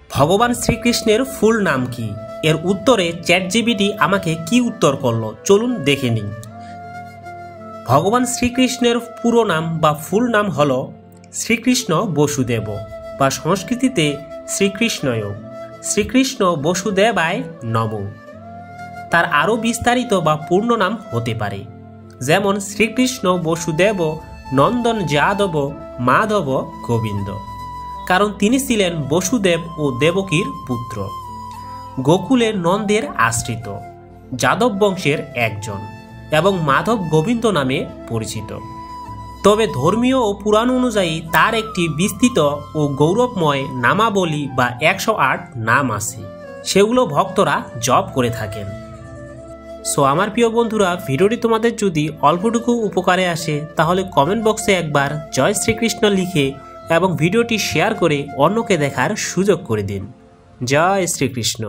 ভগবান শ্রীকৃষ্ণের ফুল নাম কি? এর উত্তরে চ্যাটজিপিটি আমাকে কি উত্তর করলো চলুন দেখে নিই। ভগবান শ্রীকৃষ্ণের পুরো নাম বা ফুল নাম হল শ্রীকৃষ্ণ বসুদেব বা সংস্কৃতিতে শ্রীকৃষ্ণয়, শ্রীকৃষ্ণ বসুদেবায় নমঃ। তার আরও বিস্তারিত বা পূর্ণ নাম হতে পারে, যেমন শ্রীকৃষ্ণ বসুদেব নন্দন যাদব মাধব গোবিন্দ, কারণ তিনি ছিলেন বসুদেব ও দেবকীর পুত্র, গোকুলের নন্দের আশ্রিত, যাদব বংশের একজন এবং মাধব গোবিন্দ নামে পরিচিত। তবে ধর্মীয় ও পুরাণ অনুযায়ী তার একটি বিস্তৃত ও গৌরবময় নামাবলী বা 108 নাম আছে, সেগুলো ভক্তরা জপ করে থাকেন। সো আমার প্রিয় বন্ধুরা, ভিডিওটি তোমাদের যদি অল্পটুকু উপকারে আসে তাহলে কমেন্ট বক্সে একবার জয় শ্রীকৃষ্ণ লিখে এবং ভিডিওটি শেয়ার করে অন্যকে দেখার সুযোগ করে দিন। জয় শ্রীকৃষ্ণ।